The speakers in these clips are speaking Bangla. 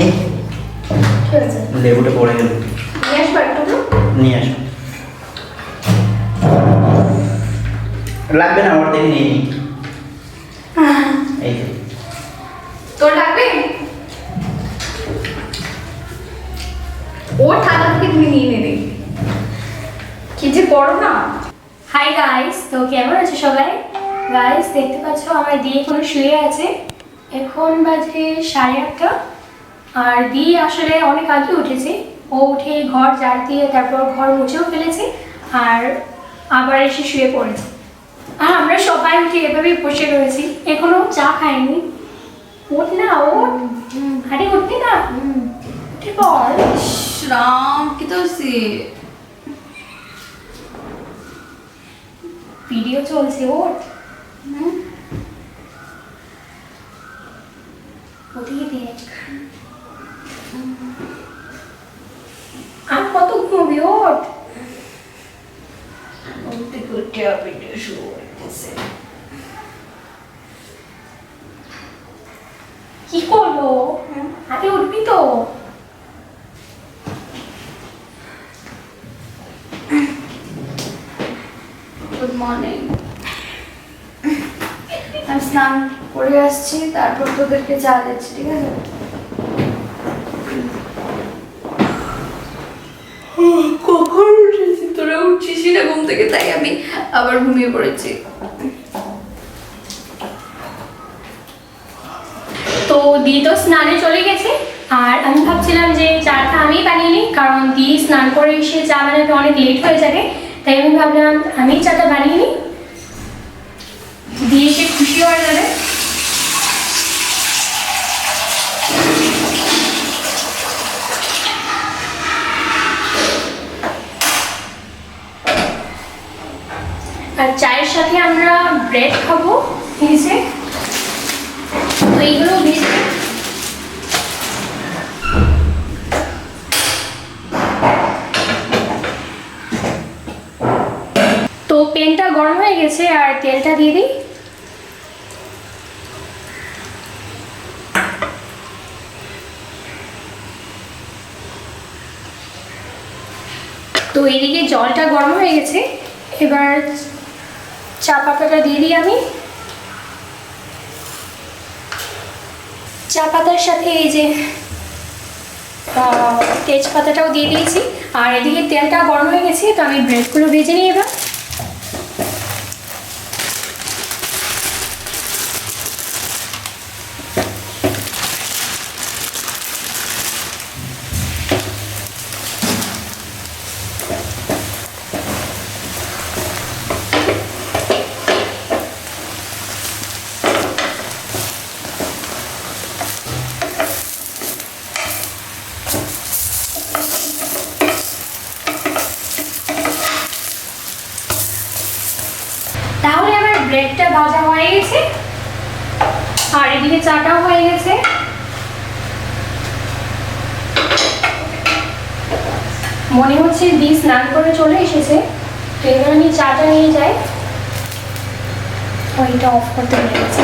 এই ঠিক আছে, লেবুটা পড়ে গেল, নিয়ে আসবো একটু। নিয়ে আসো। লাগবে না, ওর থেকে নিয়ে নিই। এই যে তোর লাগবে? ওর থালা থেকে তুমি নিয়ে নেবে, কি যে করো না। হাই গাইস, তো কেমন আছে সবাই? গাইস দেখতে পাচ্ছ আমার দি এখনো শুয়ে আছে। এখন বাজে 8:30, আর দি আসলে অনেক আগে উঠেছে। ও উঠে ঘর ঝাড় দিয়ে তারপর ঘর মুছেও ফেলেছে, আর আবার এসে শুয়ে পড়েছে। আর আমরা সবাই উঠে এভাবেই বসে রয়েছি, এখনো চা খাইনি। ওঠ না, ওঠ। আরে উঠবি না? উঠে পড়। রাম, কি তো সে ভিডিও চলছে, ওঠ। ওদিকে দেখ। আর কত ঘুমবি, ওঠ। ভিডিও শুরু করতেছে। কি করলো? আগে উঠবি তো। Good morning. আমি স্নান করে আসছি, তারপর তোদেরকে চা দিচ্ছি, ঠিক আছে? কখন উঠেছি, তোরা উঠছিস না ঘুম থেকে, তাই আমি আবার ঘুমিয়ে পড়েছি। তো দি তো স্নানে চলে গেছে, আর আমি ভাবছিলাম যে চাটা আমি বানিয়ে নিই, কারণ দি স্নান করে এসে চা বানাতে অনেক লেট হয়ে যাবে। তাই আমি ভাবলাম আমি চাটা বানিয়ে নিই, দিয়ে এসে খুশি হয়ে যাবে। আর চায়ের সাথে আমরা ব্রেড খাবো ভেজে, তো এইগুলো ভেজে। তো প্যানটা গরম হয়ে গেছে, আর তেলটা দিয়ে দিই। তো এদিকে জলটা গরম হয়ে গেছে, এবার চা পাতাটা দিয়ে দিই আমি। চা পাতার সাথে এই যে তেজপাতাটাও দিয়ে দিয়েছি, আর এদিকে তেলটা গরম হয়ে গেছে, তো আমি ব্রেডগুলো ভেজে নিই এবার। তাহলে আমার ব্রেডটা ভাজা হয়ে গেছে, আর এদিকে চাটাও হয়ে গেছে। মনে হচ্ছে দি স্নান করে চলে এসেছে, তো এবার আমি চাটা নিয়ে যাই। ওইটা অফ করতে ভুলে গেছি।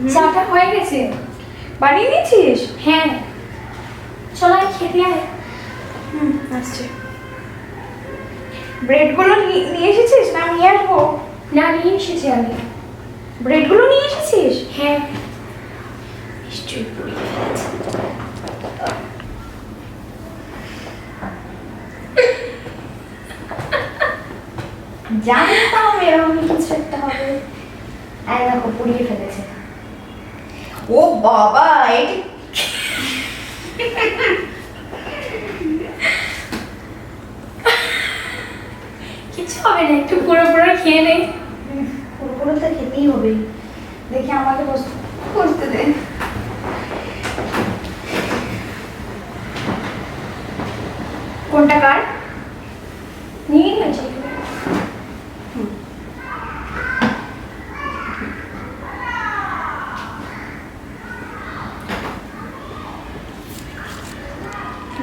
চাটা হয়ে গেছে। বানিয়ে নিয়েছিস? হ্যাঁ, চল আয় খেতে আয়। আসছে। ব্রেডগুলো নিয়ে এসেছিস না নিয়ে আসবো? না, নিয়ে এসেছি আমি। ব্রেডগুলো নিয়ে এসেছিস? হ্যাঁ। নিশ্চয়ই পুড়িয়ে ফেলেছে। জানতাম এরকম কিছু একটা হবে। আর দেখো পুড়িয়ে ফেলেছে। ও বাবা, এটি কিছু হবে না, একটু পুরো পুরো খেয়ে নে। পুরো পুরো তো খেতেই হবে। দেখি আমাকে বসতে দে। কোনটা কার? নিয়ে নিয়েছি।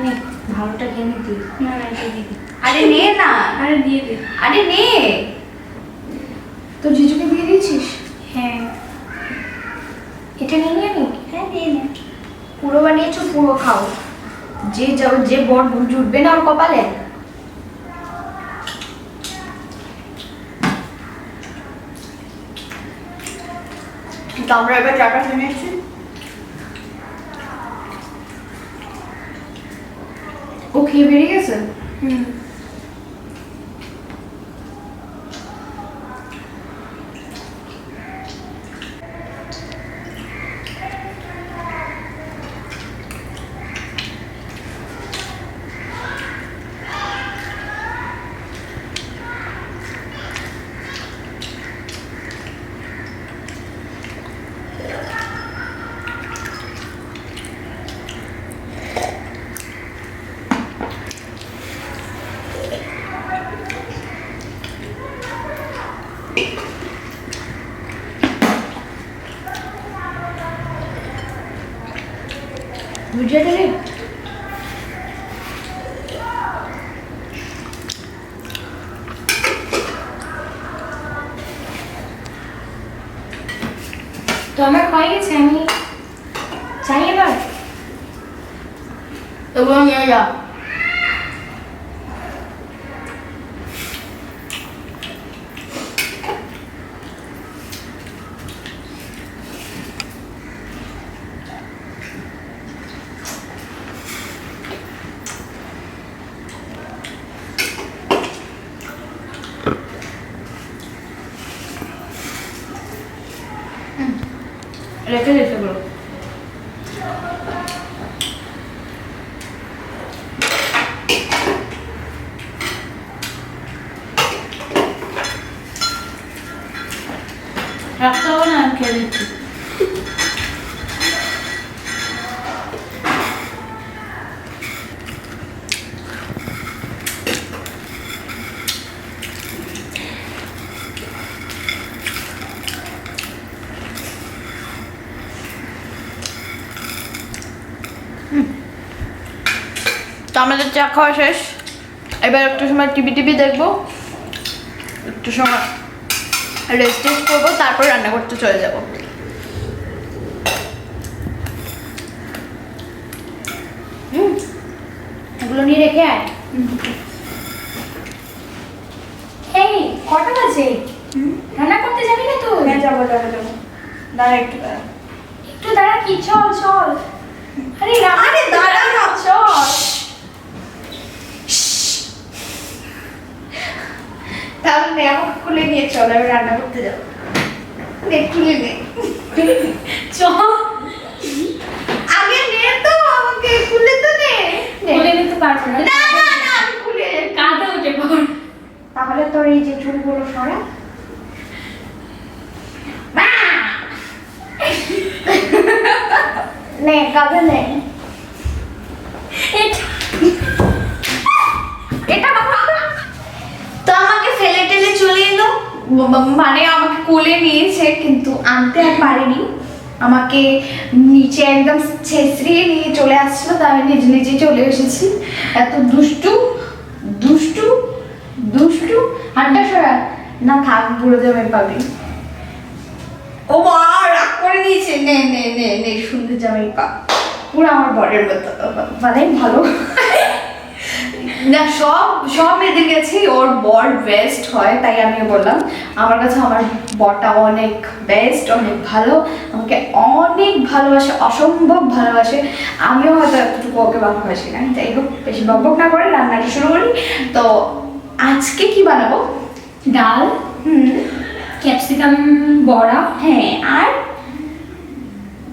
নে, ভালোটা খেয়ে নিতি। না না, এটা দিয়ে দে। আরে নে না। আরে দিয়ে দে। আরে নে। তো জিজুকে দিয়ে দিয়েছিস? হ্যাঁ, এটা নিয়ে নিয়ে নি। হ্যাঁ দিয়ে নে। পুরো বানিয়েছো, পুরো খাও। যে বর জুটবে না ওর কপালে। তো আমরা এবার চাটা খেয়ে নিচ্ছি। ও খেয়ে বেরিয়ে গেছে? হুম। ভুজিয়াটা নে। তো আমার হয়ে গেছে, আমি চাই এবার। এগুলো নিয়ে যা। রেখে দিতে বলো। রাখতে হবে না, আমি খেয়ে দিচ্ছি। তো আমাদের চা খাওয়া শেষ। এবার একটু সময় টিভি দেখবো, একটু সময় রেস্ট করবো, তারপর রান্না করতে চলে যাব। এগুলো নিয়ে রেখে আয়। এই কটা বাজে? রান্না করতে যাবি না তুই? হ্যাঁ যাবো। দাঁড়া একটু দাঁড়া। একটু দাঁড়া কি, চল চল। আরে আরে দাঁড়া না। চল। তাহলে নে, আমাকে খুলে নিয়ে চল, আমি রান্না করতে যাবো। নে, খুলে নে। চল। আগে নে তো, আমাকে খুলে তো নে। বলে নিতে পারবো না। না না না, আমি খুলে। কাঁধে উঠে পড়। তাহলে তোর এই যে চুলগুলো সরা। নে, কাঁধে নে। এটা তো আমাকে ফেলে টেলে চলে এলো, মানে আমাকে কোলে নিয়েছে, কিন্তু আনতে আর পারেনি। আমাকে নিচে একদম ছেঁচড়িয়ে নিয়ে চলে আসছিল, তাই আমি নিজে নিজে চলে এসেছি। এত দুষ্টু দুষ্টু দুষ্টু। হাতটা সরা। না থাক, বুড়ো জামাই পাবি। ও মা, রাগ করে নিয়েছে। জয়িকা পুরো আমার বরের মতো, মানে ভালো না। সব মেয়েদের কাছে ওর বর বেস্ট হয়, তাই আমিও বললাম আমার কাছে আমার বরটা অনেক বেস্ট, অনেক ভালো, আমাকে অনেক ভালোবাসে, অসম্ভব ভালোবাসে। আমিও হয়তো এতটুকু ওকে ভালোবাসি না। যাই হোক, বেশি বকবক না করে রান্নাটা শুরু করি। তো আজকে কি বানাবো? ডাল, ক্যাপসিকাম বড়া, হ্যাঁ, আর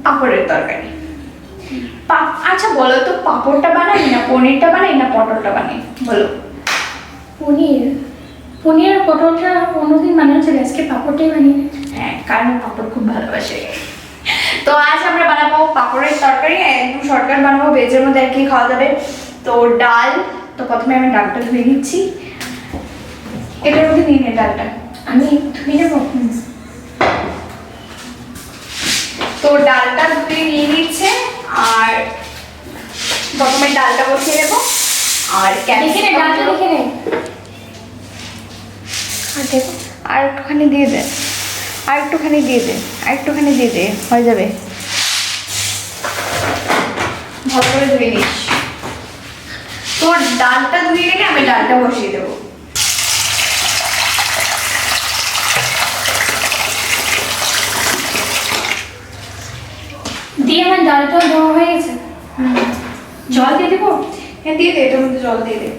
পাঁপড়ের তরকারি। আচ্ছা বলো তো, পাঁপড়টা বানাই না পনিরটা বানাই না পটলটা বানাই, বলো? পনির আর পটলটা অন্যদিন বানানো ছিল, আজকে পাঁপড়টাই বানিয়ে। হ্যাঁ, কারণ পাঁপড় খুব ভালোবাসে। তো আজ আমরা বানাবো পাঁপড়ের তরকারি, একদম শর্টকাট বানাবো, ভেজের মধ্যে আর কি খাওয়া যাবে। তো ডাল, তো প্রথমে আমি ডালটা ধুয়ে নিচ্ছি, এটার মধ্যে নিয়ে নে ডালটা, আমি ধুয়ে নেবো। তো ডালটা ধুয়ে নিয়ে নিচ্ছে, আর প্রথমে ডালটা বসিয়ে দেবো। আর দেখে নে, ডালটা দেখে নে। আর একটুখানি দিয়ে দে, আর একটুখানি দিয়ে দে, আর একটুখানি দিয়ে দে, হয়ে যাবে। ভালো করে ধুয়ে নিস। তোর ডালটা ধুয়ে নিলে আমি ডালটা বসিয়ে দেবো। দিয়ে আমার ডালটা দেওয়া হয়ে গেছে, জল দিয়ে দেবো। হ্যাঁ দিয়ে দে, এটার মধ্যে জল দিয়ে দে।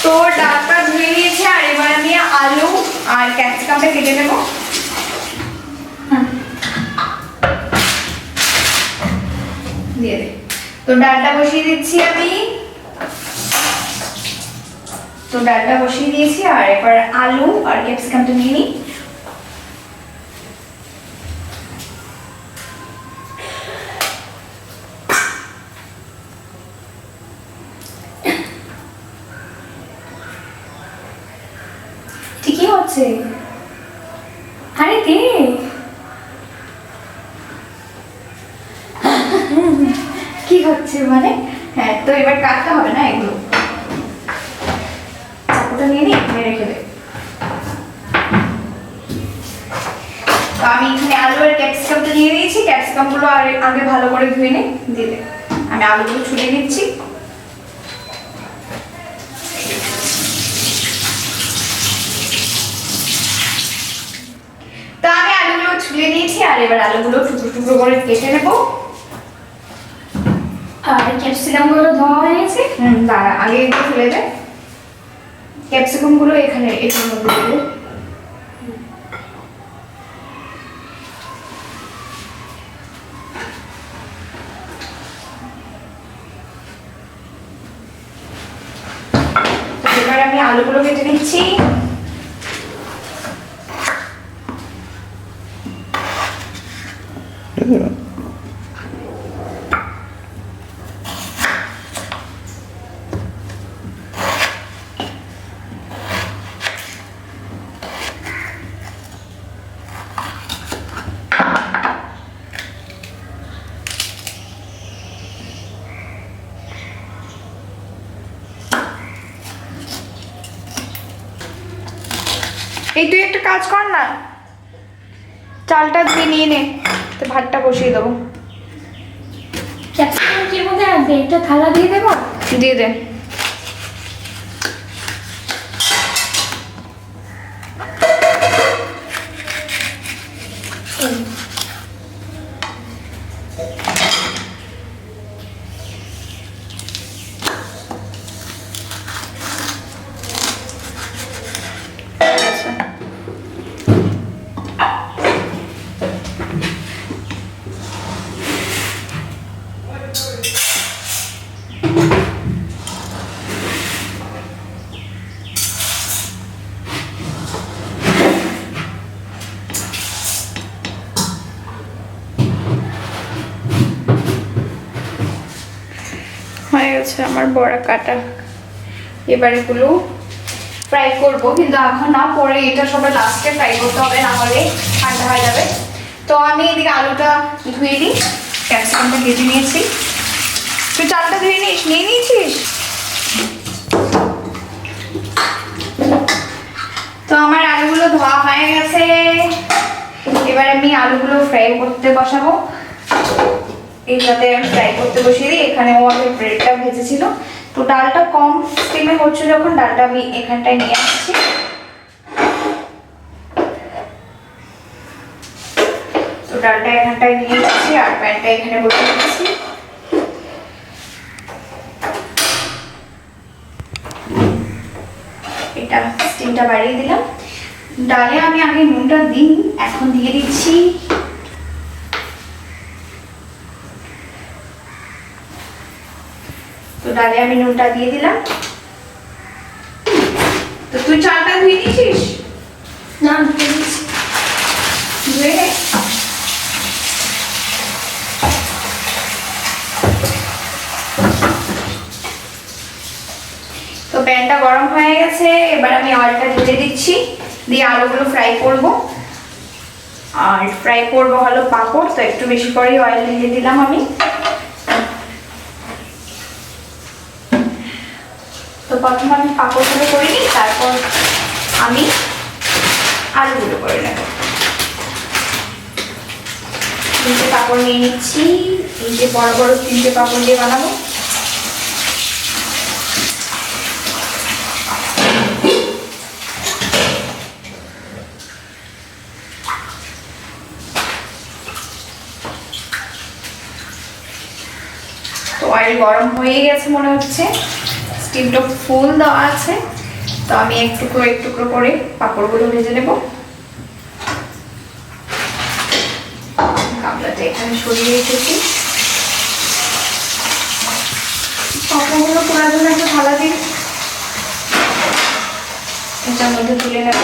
তো ডালটা ধুয়ে নিয়েছে, আর এবার আমি আলু আর ক্যাপসিকামটা কেটে নেব। দিয়ে দে। তো ডালটা বসিয়ে দিচ্ছি আমি। তো ডালটা বসিয়ে দিয়েছি, আর এবার আলু আর ক্যাপসিকামটা নিয়ে নিই। ঠিকই হচ্ছে, আরে দে। কি হচ্ছে মানে? হ্যাঁ, তো এবার কাটতে হবে না এগুলো, চাকুটা নিয়ে নিই, রেখে দে। তো আমি এখানে আলু আর ক্যাপসিকামটা নিয়ে নিয়েছি, ক্যাপসিকামগুলো আর আগে ভালো করে ধুয়ে নিই, দিয়ে দে। আমি আলুগুলো ছুলিয়ে নিচ্ছি। তো আমি আলুগুলো ছুলিয়ে নিয়েছি, আর এবার আলুগুলো টুকরো টুকরো করে কেটে নেবো। আর ক্যাপসিকামগুলো ধোয়া হয়ে গেছে। দাঁড়া, আগে একটু ফেলে দে। ক্যাপসিকামগুলো এখানে এটার মধ্যে দেবো। এবার আমি আলুগুলো কেটে নিচ্ছি। এই তুই একটা কাজ কর না, চালটা ধুয়ে নিয়ে নে, তো ভাতটা বসিয়ে দেবো। ক্যাপসিকাম কি মধ্যে রাখবে? একটা থালা দিয়ে দেবো। দিয়ে দে। হয়ে গেছে আমার বড়া কাটা। এবার এগুলো ফ্রাই করব, কিন্তু এখন না, পরে এটা সবাই লাস্টে ফ্রাই করতে হবে, না হলে ঠান্ডা হয়ে যাবে। তো আমি এদিকে আলুটা ধুয়ে দিই, ক্যাপসিকামটা কেটে নিয়েছি। তুই চালটা ধুয়ে নিয়ে নিয়েছিস? তো আমার আলুগুলো ধোয়া হয়ে গেছে, এবার আমি আমি আলুগুলো ফ্রাই করতে বসাবো। এর সাথে আমি ফ্রাই করতে বসিয়ে দিই। এখানে ও আগে ব্রেডটা ভেজেছিল, তো ডালটা কম স্টিমে হচ্ছে যখন, ডালটা আমি এখানটায় নিয়ে আসছি। তো ডালটা এখানটায় নিয়ে যাচ্ছি আর প্যানটা এখানে বসিয়ে দিচ্ছি। এটা স্টিমটা বাড়িয়ে দিলাম। ডালে আমি আগে নুনটা দিই, এখন দিয়ে দিচ্ছি তো ডালে আমি নুনটা দিয়ে দিলাম। তো তুই চালটা ধুয়ে নিয়েছিস? না ধুয়ে দিচ্ছি। ধুয়ে নে। তো প্যানটা গরম হয়ে গেছে, এবার আমি অয়েলটা ঢেলে দিচ্ছি, দিয়ে আলুগুলো ফ্রাই করব। আর ফ্রাই করব হলো পাঁপড়, তো একটু বেশি করেই অয়েল ঢেলে দিলাম আমি। তো প্রথমে আমি পাঁপড়গুলো করে নিই, তারপর আমি আলুগুলো করে নেব। তিনটে পাঁপড় নিয়ে নিচ্ছি, এই যে বড় বড় তিনটে পাঁপড় দিয়ে বানাবো। তো অয়েল গরম হয়ে গেছে মনে হচ্ছে, স্টিমটা ফুল দেওয়া আছে। তো আমি এক টুকরো করে পাঁপড়গুলো ভেজে নেব। গামলাটা এখানে সরিয়ে রেখেছি। পাঁপড়গুলো পোড়ার জন্য একটা থালা দিই, এটার মধ্যে তুলে নেব।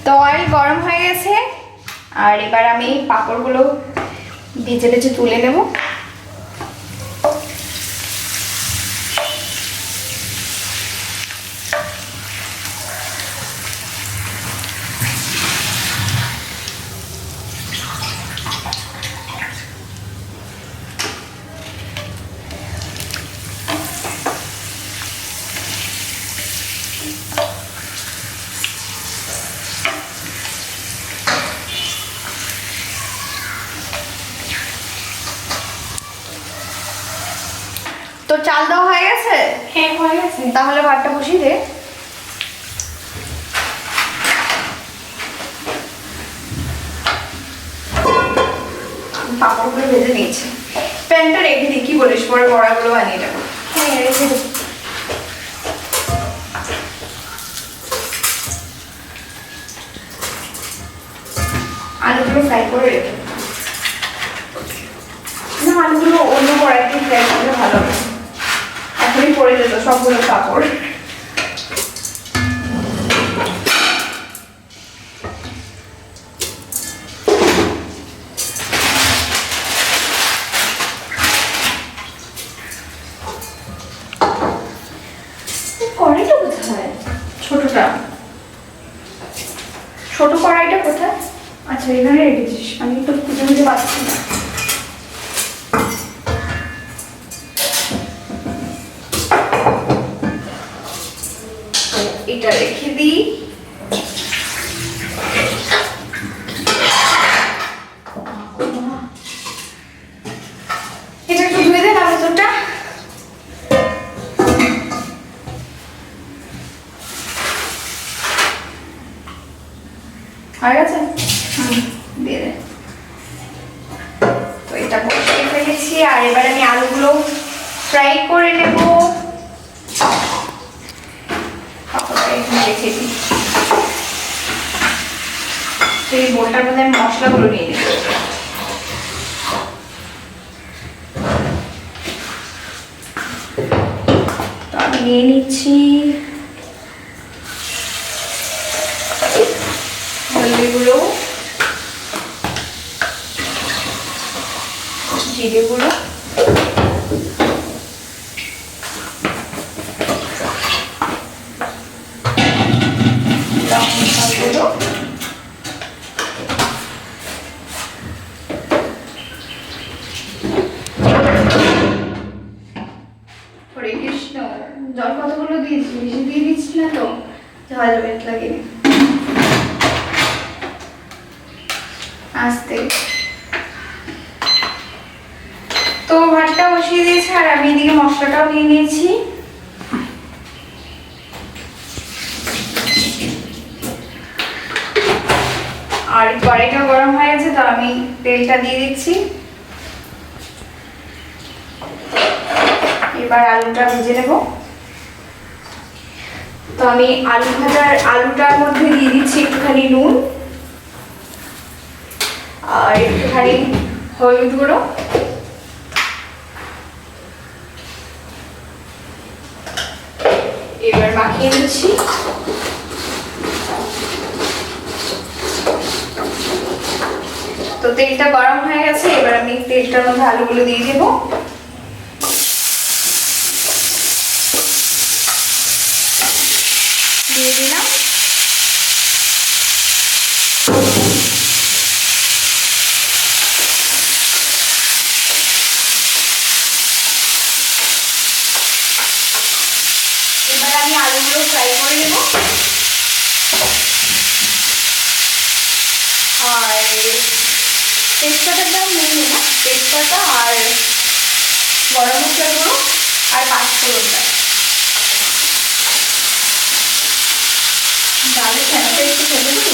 তো অয়েল গরম হয়ে গেছে, আর এবার আমি পাঁপড়গুলো ভেজে ভেজে তুলে নেব। তো চাল দেওয়া হয়ে গেছে? হ্যাঁ হয়ে গেছে। তাহলে ভাতটা বসিয়ে দে। পাঁপড়গুলো ভেজে নিয়েছি, প্যানটা রেখে দিই, কি বলিস, পরে বড়াগুলো বানিয়ে দেবো। হ্যাঁ রেখে দিই। আলুগুলো ফ্রাই করে রেখে দিই। না, আলুগুলো অন্য কড়াইতে ফ্রাই করলে ভালো হবে, এখনই পড়ে যেত সবগুলো পাঁপড়। কড়াইটা কোথায়? ছোটটা, ছোট কড়াইটা কোথায়? আচ্ছা এখানে রেখেছিস, আমি তো খুঁজে খুঁজে পাচ্ছি না। এটা রেখে দিই। এটা একটু ধুয়ে দে না ভেতরটা। হয়ে গেছে? দিয়ে দে। তো এটা বসিয়ে ফেলেছি, আর এবার আমি আলুগুলো ফ্রাই করে নেব। এখানে রেখে দিই। তো এই বোলটার মধ্যে আমি মশলাগুলো নিয়ে নেব। তো আমি নিয়ে নিচ্ছি হলদি গুঁড়ো, জিরে গুঁড়ো, লঙ্কা গুঁড়ো, হরে কৃষ্ণ। জল কতগুলো দিয়েছি, বেশি দিয়ে দিচ্ছি না তো, ঝাল বেশ লাগে। আস্তে। তো ভাতটা বসিয়ে দিয়েছি আর আমি এদিকে মশলাটাও নিয়ে নিয়েছি। আর কড়াইটা গরম হয়ে গেছে, তো আমি তেলটা দিয়ে দিচ্ছি। এবার আলুটা ভেজে নেব। তো আমি আলুটার মধ্যে দিয়ে দিচ্ছি একটুখানি নুন আর একটুখানি হলুদ গুঁড়ো, এবার মাখিয়ে নিচ্ছি। তো তেলটা গরম হয়ে গেছে, এবার আমি তেলটার মধ্যে আলুগুলো দিয়ে দেবো। দিয়ে দিলাম। এবার আমি আলুগুলো ফ্রাই করে নেব। আর তেজপাতার দাম নেই না, তেজপাতা আর গরম মশলা গুঁড়ো আর পাঁচফোড়নটা। ডালের ফেনাটা একটু ফেলে দেবো।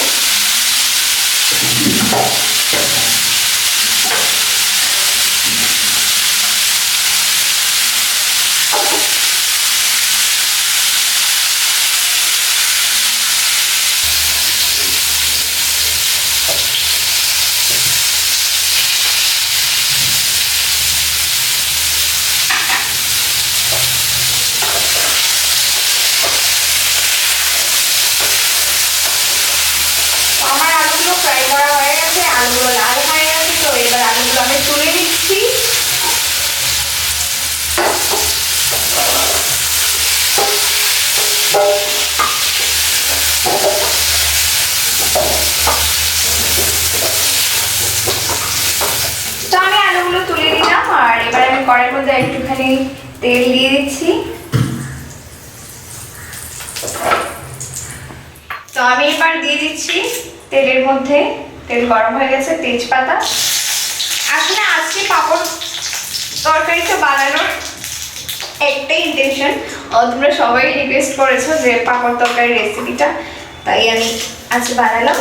আমার আলুগুলো ফ্রাই করা হয়ে গেছে, আলুগুলো লাল হয়ে গেছে। তো এবার আলুগুলো আমি তুলে দিচ্ছি। তো আমি আলুগুলো তুলে দিলাম আর এবার আমি কড়াইয়ের মধ্যে একটুখানি তেল দিয়ে দিচ্ছি। তো আমি এবার দিয়ে দিচ্ছি তেলের মধ্যে, তেল গরম হয়ে গেছে, তেজপাতা। আসলে আজকে পাঁপড় তরকারিটা বানানোর একটাই ইন্টেনশন, তোমরা সবাই রিকোয়েস্ট করেছো যে পাঁপড় তরকারি রেসিপিটা, তাই আমি আজকে বানালাম।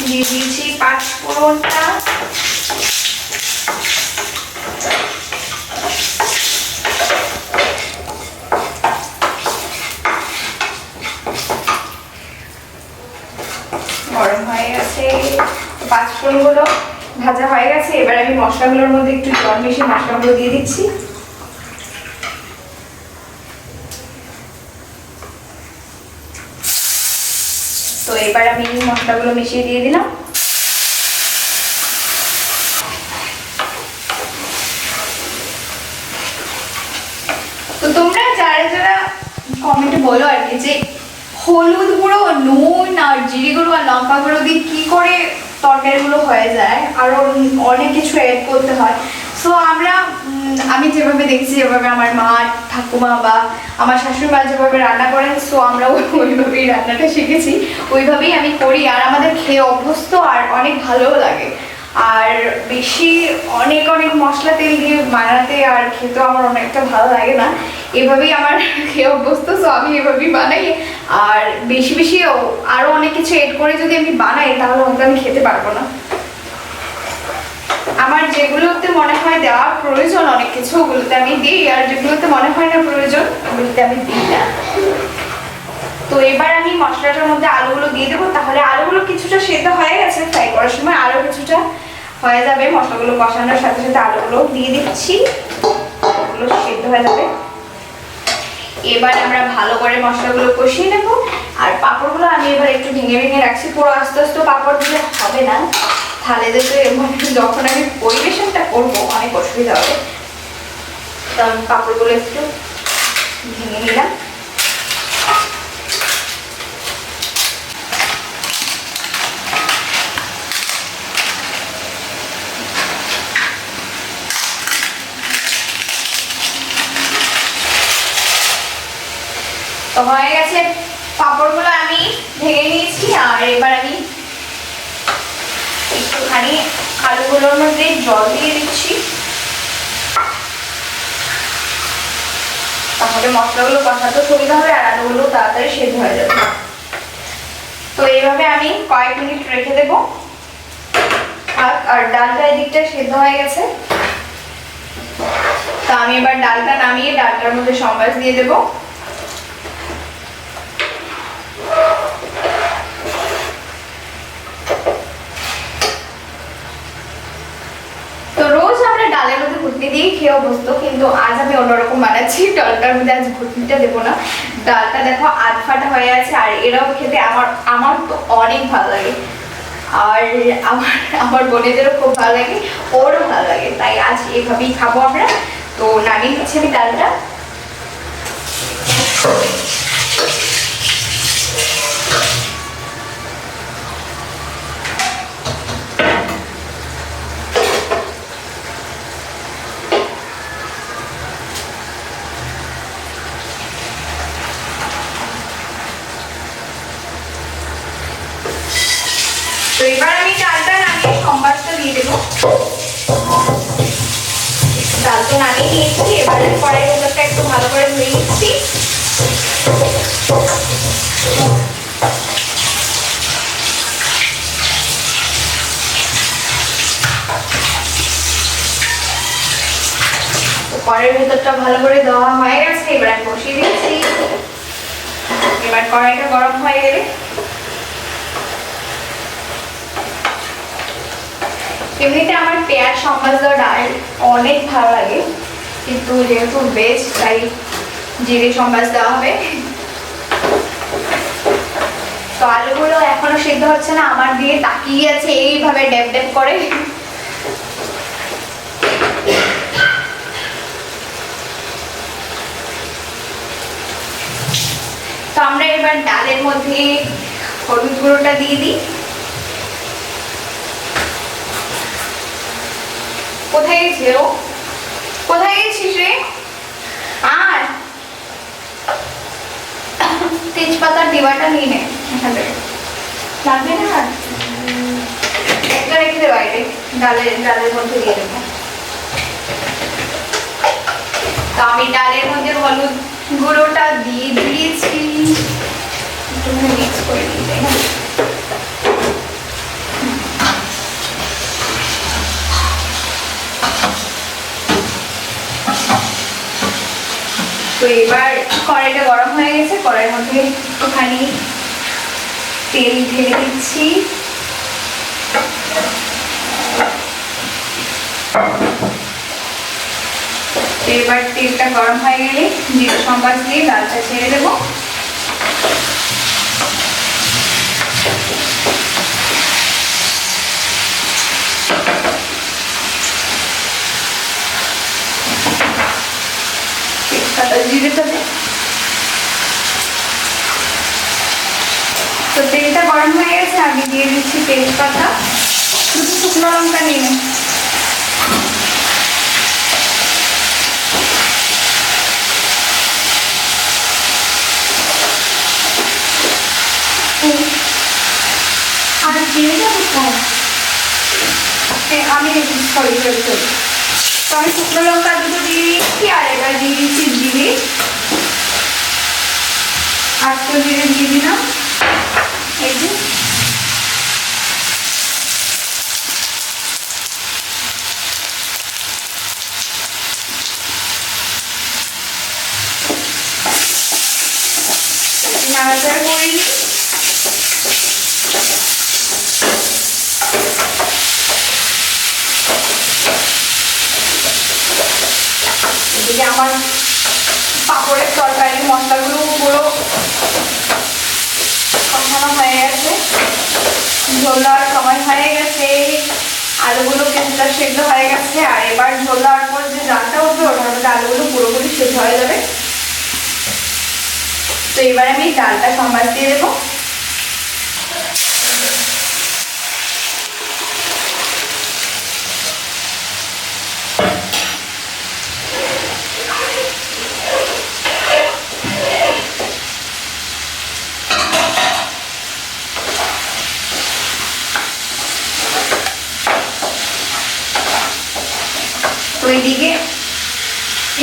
দিয়ে দিয়েছি পাঁচফোড়নটা, গরম হয়ে গেছে। পাঁচফোড়নগুলো ভাজা হয়ে গেছে, এবার আমি মশলাগুলোর মধ্যে একটু জল মিশিয়ে মশলাগুলো দিয়ে দিচ্ছি। তো এবার আমি মশলাগুলো মিশিয়ে দিয়ে দিলাম। তো তোমরা যারা যারা কমেন্টে বলো আর কি যে হলুদ গুঁড়ো, নুন আর জিরে গুঁড়ো আর লঙ্কা গুঁড়ো দিয়ে কি করে তরকারিগুলো হয়ে যায়, আরো অনেক কিছু অ্যাড করতে হয়। সো আমি যেভাবে দেখছি, যেভাবে আমার মা ঠাকুমা বা আমার শাশুড়ি মা যেভাবে রান্না করেন, সো আমরা ওইভাবেই রান্নাটা শিখেছি, ওইভাবেই আমি করি। আর আমাদের খেয়ে অভ্যস্ত আর অনেক ভালোও লাগে। আর বেশি অনেক অনেক মশলা তেল দিয়ে বানাতে আর খেতেও আমার অনেকটা ভালো লাগে না, এভাবেই আমার খেয়ে অভ্যস্ত। সো আমি এভাবেই বানাই। আর বেশি বেশি আরও অনেক কিছু এড করে যদি আমি বানাই তাহলে হয়তো আমি খেতে পারবো না। আমার যেগুলোতে মনে হয় দেওয়ার প্রয়োজন অনেক কিছু, ওগুলোতে আমি দিই, আর যেগুলোতে মনে হয় না প্রয়োজন ওগুলোতে আমি দিই না। তো এবার আমি মশলাটার মধ্যে আলুগুলো দিয়ে দেবো, তাহলে আলুগুলো কিছুটা সেদ্ধ হয়ে গেছে, ফ্রাই করার সময় আরও কিছুটা হয়ে যাবে। মশলাগুলো কষানোর সাথে সাথে আলুগুলো দিয়ে দিচ্ছি, আলুগুলো সেদ্ধ হয়ে যাবে। এবার আমরা ভালো করে মশলাগুলো কষিয়ে নেব। আর পাঁপড়গুলো আমি এবার একটু ভেঙে ভেঙে রাখছি, পুরো আস্তে আস্তে পাঁপড় দিলে হবে না, তাহলে যখন আমি পরিবেশনটা করবো অনেক অসুবিধা হবে। তো আমি পাঁপড়গুলো একটু ভেঙে নিলাম। তো হয়ে গেছে, পাঁপড়গুলো আমি ভেঙে নিয়েছি। আর এবার আমি একটুখানি আলুগুলোর মধ্যে জল দিয়ে দিচ্ছি, তাহলে মশলাগুলো কষাতে সুবিধা হবে আর আলুগুলো তাড়াতাড়ি সেদ্ধ হয়ে যাবে। তো এইভাবে আমি কয়েক মিনিট রেখে দেবো। আর ডালটা এদিকটা সেদ্ধ হয়ে গেছে, তো আমি এবার ডালটা নামিয়ে ডালটার মধ্যে সম্বাস দিয়ে দেবো। তো রোজ আমরা ডালের মধ্যে ঘুটনি দিয়ে খেয়ে অভ্যস্ত, কিন্তু আজ আমি অন্যরকম বানাচ্ছি। ডালটার মধ্যে আজ ঘুটনিটা দেবো না। ডালটা দেখো আধ ফাটা হয়ে আছে, আর এরাও খেতে আমার তো অনেক ভালো লাগে, আর আমার বোনেদেরও খুব ভালো লাগে, ওরও ভালো লাগে, তাই আজ এভাবেই খাবো আমরা। তো নামিয়ে নিচ্ছি আমি ডালটা। তো এবার আমি ডালটা নামিয়ে সম্বাসটা দিয়ে দেবো। ডাল তো নামিয়ে নিয়েছি, এবারে কড়াইয়ের ভেতরটা একটু ভালো করে ধুয়ে নিচ্ছি। কড়াইয়ের ভেতরটা ভালো করে দেওয়া হয়ে গেছে, এবার আমি বসিয়ে দিচ্ছি। এবার কড়াইটা গরম হয়ে গেলে এমনিতে আমার পেঁয়াজ সম্বাস দেওয়া ডাল অনেক ভালো লাগে, কিন্তু যেহেতু ভেজ তাই জিরে সম্বাস দেওয়া হবে। তো আলুগুলো এখনো সিদ্ধ হচ্ছে না, আমার দিয়ে তাকিয়ে আছে এইভাবে ড্যাব ড্যাব করে। তো আমরা এবার ডালের মধ্যে হলুদ গুঁড়োটা দিয়ে দিই। কোথায় গেছে ও? কোথায় গেছিস রে? আর তেজপাতার ডিবাটা নিয়ে নে এখান থেকে, লাগবে না আর একটা রেখে দে বাইরে, ডালের মধ্যে দিয়ে দেবো। তো আমি ডালের মধ্যে হলুদ গুঁড়োটা দিয়ে দিয়েছি, একটু মিক্স করে দিই, তাই না? তো এবার কড়াইটা গরম হয়ে গেছে, কড়াইয়ের মধ্যে একটুখানি তেল ঢেলে দিচ্ছি। এবার তেলটা গরম হয়ে গেলে জিরে সম্বাস দিয়ে ডালটা ছেড়ে দেবো। জিরেটা দে। তো তেলটা গরম হয়ে গেছে, আমি দিয়ে দিচ্ছি তেজপাতা, দুটো শুকনো লঙ্কা নিয়ে নে। আর জিরেটা কোথায়? আমি সরি সরি সরি তো আমি শুকনো লঙ্কা দুটো দিয়ে দিচ্ছি, আর এবার দিয়ে দিচ্ছি জিরে, আস্ত জিরে দিয়ে দিলাম। এই যে নাড়াচাড়া করে নিই। এদিকে আমার পাঁপড়ের তরকারি মশলাগুলো পুরো কষানো হয়ে গেছে, ঝোল দেওয়ার সময় হয়ে গেছে, আলুগুলো কিছুটা সেদ্ধ হয়ে গেছে। আর এবার ঝোল দেওয়ার পর যে ডালটা উঠবে ওটার মধ্যে আলুগুলো পুরোপুরি সেদ্ধ হয়ে যাবে। তো এবার আমি ডালটা সম্বাস দিয়ে দেবো। এইদিকে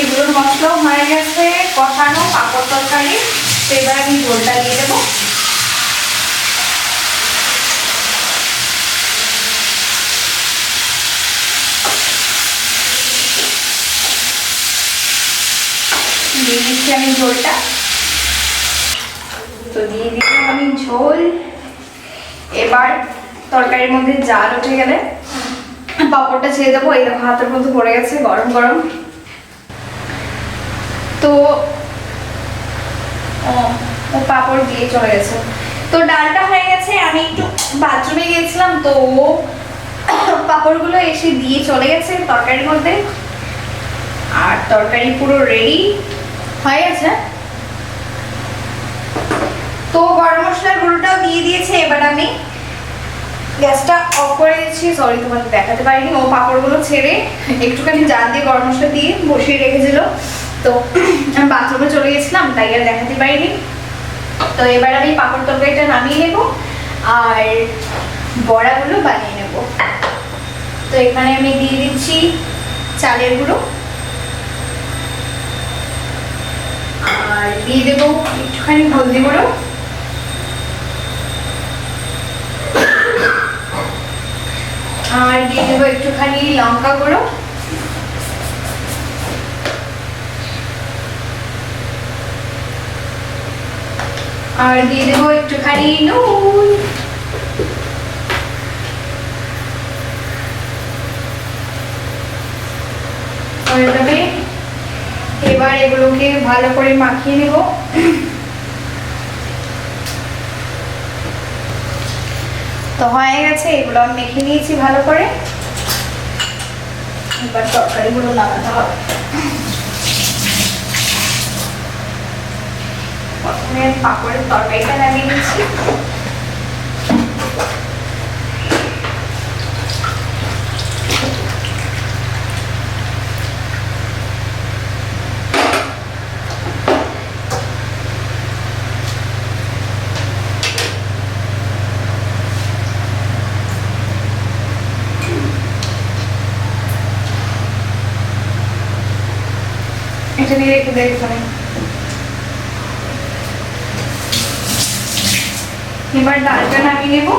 এগুলোর মশলাও হয়ে গেছে কষানো, পাঁপড় তরকারি। তো এবার আমি ঝোলটা দিয়ে দেবো। দিয়ে দিচ্ছি আমি ঝোলটা। তো দিয়ে দিলাম আমি ঝোল। এবার তরকারির মধ্যে জাল উঠে গেলে পাঁপড়টা ছেড়ে দেবো। এই দেখো হাতের মধ্যে পড়ে গেছে, গরম গরম। তো ও পাঁপড় দিয়ে চলে গেছে। তো ডালটা হয়ে গেছে, আমি একটু বাথরুমে গিয়েছিলাম, তো ও পাঁপড়গুলো এসে দিয়ে চলে গেছে তরকারির মধ্যে। আর তরকারি পুরো রেডি হয়ে গেছে। তো গরম মশলার গুঁড়োটাও দিয়ে দিয়েছে। এবার আমি গ্যাসটা অফ করে দিচ্ছি। সরি, তোমাকে দেখাতে পারিনি। ও পাঁপড়গুলো ছেড়ে একটুখানি জাল দিয়ে গরম মশলা দিয়ে বসিয়ে রেখেছিল। তো আমি বাথরুমে চলে গেছিলাম, তাই আর দেখাতে পারিনি। তো এবার আমি পাঁপড় তরকারিটা নামিয়ে নেব আর বড়াগুলো বানিয়ে নেব। তো এখানে আমি দিয়ে দিচ্ছি চালের গুঁড়ো আর দিয়ে দেবো একটুখানি হলদি গুঁড়ো আর দিয়ে দেবো একটুখানি লঙ্কা গুঁড়ো আর দিয়ে দেবো একটুখানি নুন। এবার এগুলোকে ভালো করে মাখিয়ে নেব। তো হয়ে গেছে, এগুলো আমি মেখে নিয়েছি ভালো করে। এবার তরকারিগুলো লাগাতে হবে। প্রথমে পাঁপড়ের তরকারিটা নামিয়ে নিচ্ছি। এটা দিয়ে রেখে দেয় এখানে। এবার ডালটা নামিয়ে নেব।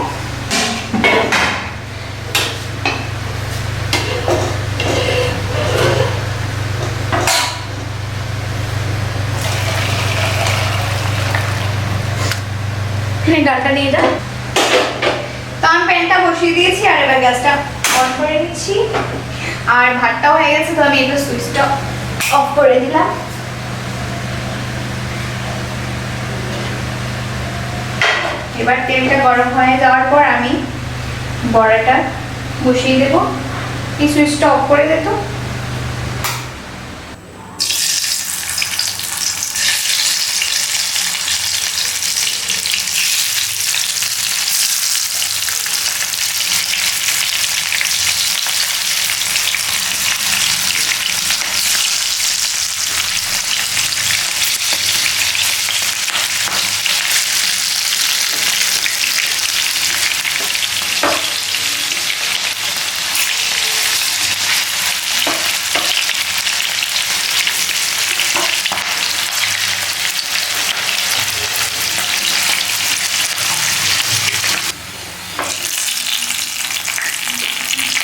ডালটা নিয়ে যা। তো আমি প্যানটা বসিয়ে দিয়েছি আর এবার গ্যাসটা অন করে দিচ্ছি। আর ভাতটাও হয়ে গেছে, তো আমি এবার সুইচটা অফ করে দিলাম। এবার তেলটা গরম হয়ে যাওয়ার পর আমি বড়াটা বসিয়ে দেব। এই সুইচটা অফ করে দে তো।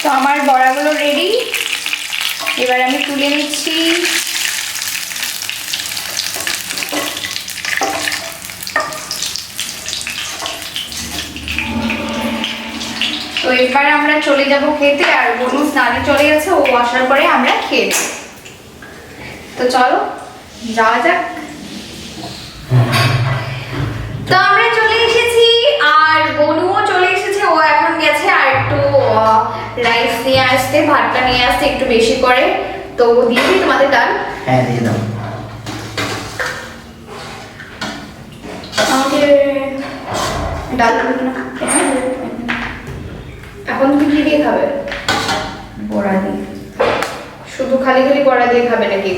তো আমার বড়াগুলো রেডি, এবার আমি তুলে নিচ্ছি। তো এবার আমরা চলে যাব খেতে। আর বনু স্নানে চলে গেছে, ও আসার পরে আমরা খেয়ে নেব। তো চলো যাওয়া যাক। তো আমরা চলে এসেছি আর বনুও চলে এসেছে। ও এখন গেছে আর একটু রাইস নিয়ে আসতে, ভাতটা নিয়ে আসতে একটু বেশি করে। তো দিয়ে দিই তোমাদের ডাল। হ্যাঁ দিয়ে দাও। আমাকে ডাল দেবে না এখন? তুমি কি দিয়ে খাবে? বড়া দিয়ে। শুধু খালি খালি বড়া দিয়ে খাবে নাকি?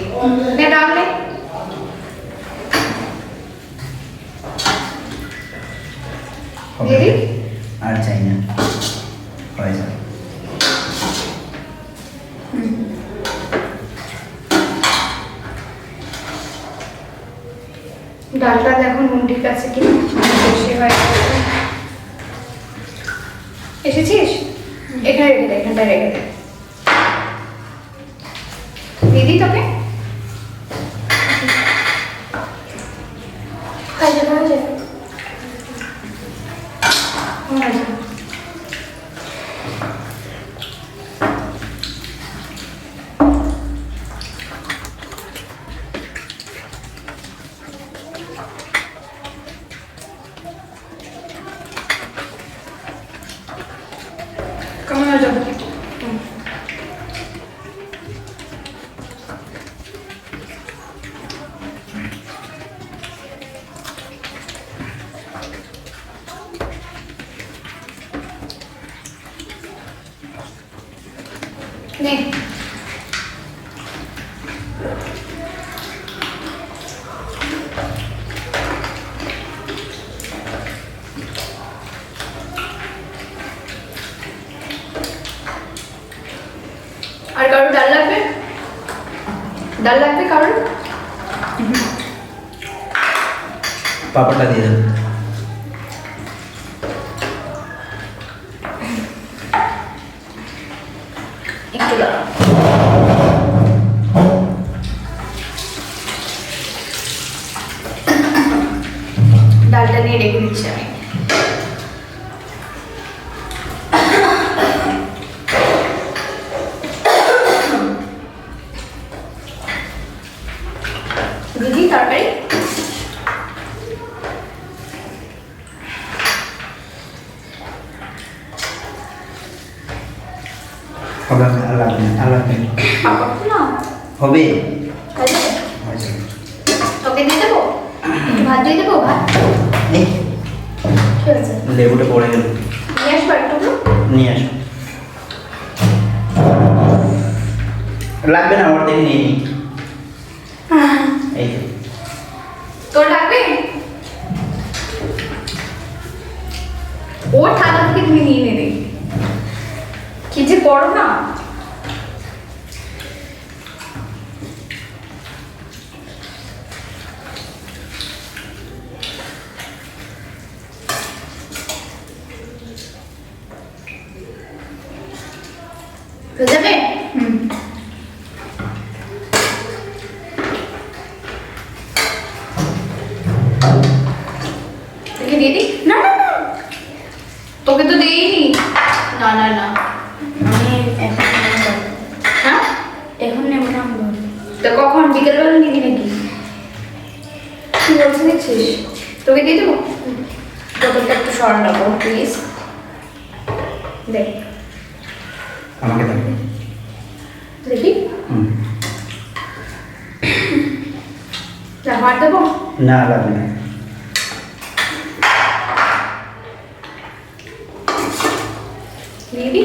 না ডাল নেই? দিদি আর চাই না, হয়ে যাবে। ডালটা দেখো নুন ঠিক আছে কি বেশি হয়ে গেছে। এসেছিস? এখানে রেখে দে, এখানটায় রেখে দে। দিদি তোকে হয়ে যাবে হয়ে যাবে। কেমন হয়ে যাবে? নে আর কারোর ডাল লাগবে? ডাল লাগবে কারোর? পাপড়টা দিয়ে দেন। একটু দাঁড়াও। ডালটা নিয়ে রেখে দিচ্ছি আমি। দিদি তরকারি হবে না, আর লাগবে না, আর লাগবে না। পাপড় তো না হবে হয়ে যাবে? হয়ে যাবে। তোকে দিয়ে দেবো? একটু ভাত দিয়ে দেবো? ভাত এই ঠিক আছে, লেবুটা পড়ে গেল, নিয়ে আসবো একটু। নিয়ে আসো। লাগবে না, ওর থেকে নিয়ে নিই। এই যে। তোর লাগবে? ওর থালা থেকে তুমি নিয়ে নেবে। কি যে করো না। হয়ে যাবে? তোকে দিয়ে দিই? না না না, তোকে তো দিইনি। না না না, আমি এখন নেবো না। হ্যাঁ এখন নেবো না আমি। তো কখন? বিকেলবেলা নিবি নাকি? কি বলতে দেখছিস? তোকে দিয়ে দেবো? বোতলটা একটু সরান রাখো প্লিজ। দেখ আমাকে দেবে। দেখি, হাত দেবো? না লাগবে না। নিবি?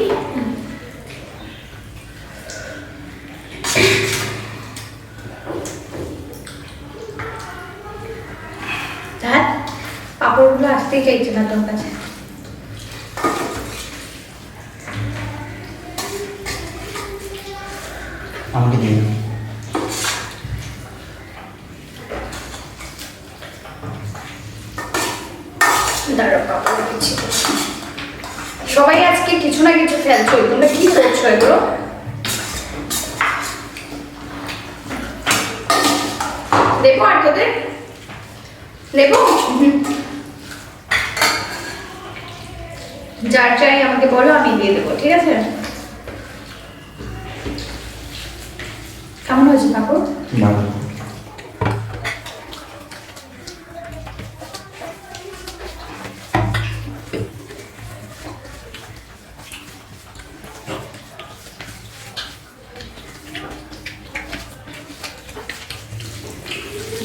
দেখ পাপড়গুলো আসতেই চাইছে না তোর কাছে। আমাকে দিয়ে দাও। দাঁড়াও, পাপড় দিচ্ছি। সবাই আজকে কিছু না কিছু ফেলছো, তোমরা কি করছো এগুলো? দেবো আর তোদের? দেবো? যার চাই আমাকে বলো, আমি দিয়ে দেবো, ঠিক আছে? কেমন হয়েছে পাপড়? ভালো।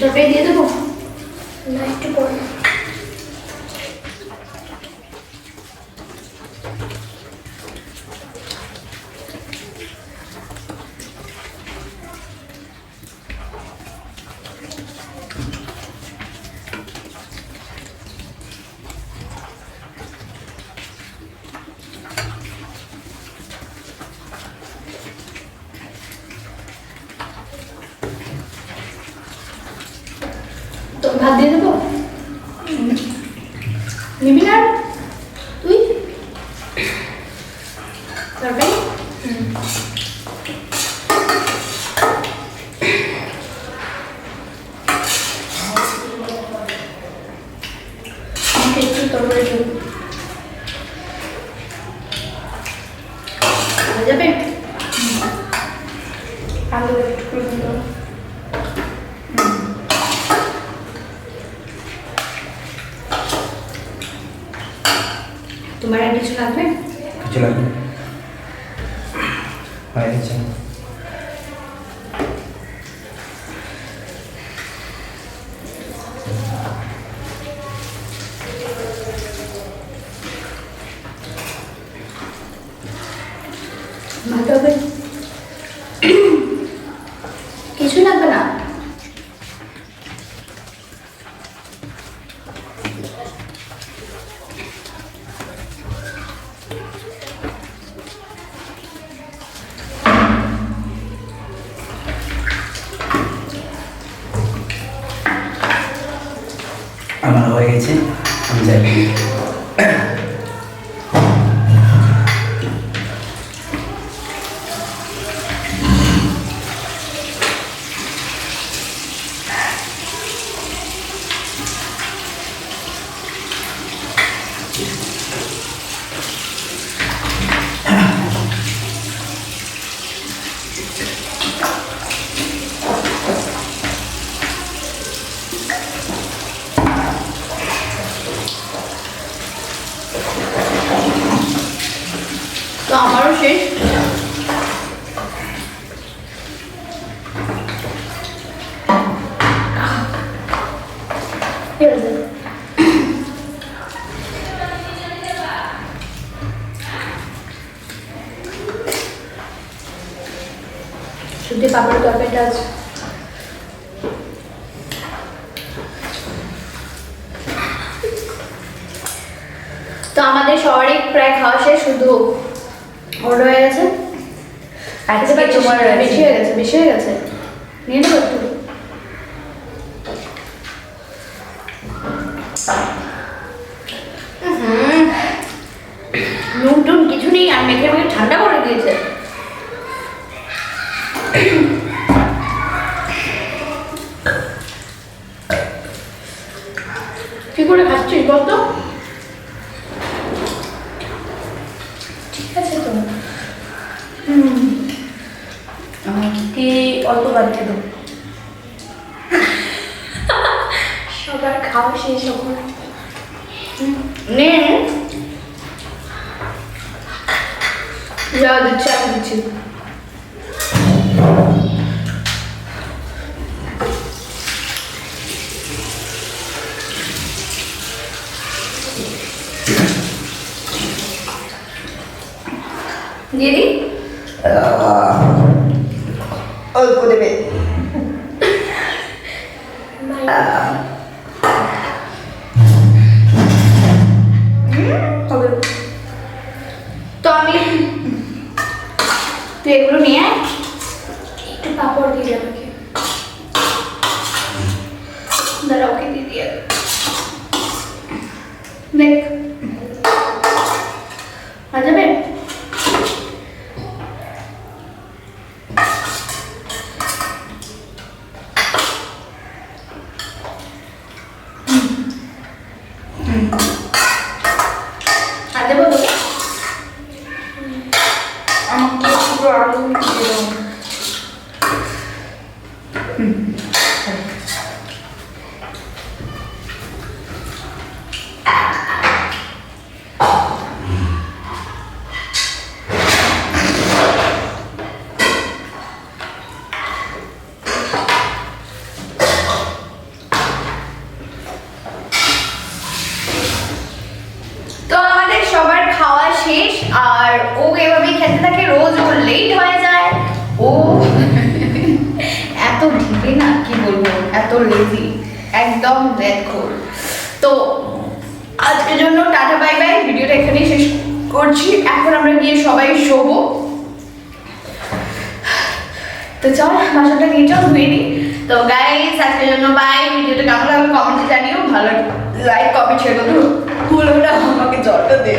তবে দিয়ে দেবো? না একটু পরে। তো ভাত দিয়ে দেবো? নিবি না তুই তরকারি একটু তরকারি দেবো যাবে আলু একটু করে দেবো তোমার আর কিছু লাগবে কিছু লাগবে হয়ে গেছে ভালো হবে কিছু লাগবে না আমার হয়ে গেছে আমি যাই তো আমারও শেষ শুধু পাপড়ের তরকারিটা আছে তো আমাদের সবারই প্রায় খাওয়া শেষ শুধু ওর হয়ে গেছে আজকে তোমার বেশি হয়ে গেছে নিয়ে নেবো একটু নুন টুন কিছু নেই আর মেখে মেখে ঠান্ডা করে দিয়েছে কি করে খাচ্ছিস বলতো ঠিক আছে তো আমাকে অল্প বাড়তে দেবো সবার খাওয়া শেষ এখন নে যা দিচ্ছি আমি দিচ্ছি দিয়ে দিই অল্প দেবে হবে তো আমি তুই এগুলো নিয়ে আয় একটু পাপড় দিয়ে আমাকে দাঁড়া ওকে দিয়ে দিয়ে দেখ আ যাবে আর দেবো তোকে আমাকে পুরো আলু দিয়ে দাও তো আমাদের সবার খাওয়া শেষ আর ও এভাবেই খেতে থাকে রোজ ওর লেট হয়ে যায় ও এত ঢিপে না কি বলবো এত লেজি একদম লেটখোর তো আজকের জন্য টাটা বাই বাই ভিডিওটা এখানেই শেষ করছি এখন আমরা গিয়ে সবাই শোবো তো চল বাসাটা নিয়ে চল ধুয়ে নিই তো গাইস আজকের জন্য বাই। ভিডিওটা কেমন লাগলো কমেন্টে জানিও, ভালো লাইক কমেন্ট শেয়ার করো, ভুলো না আমাকে জলটা দে।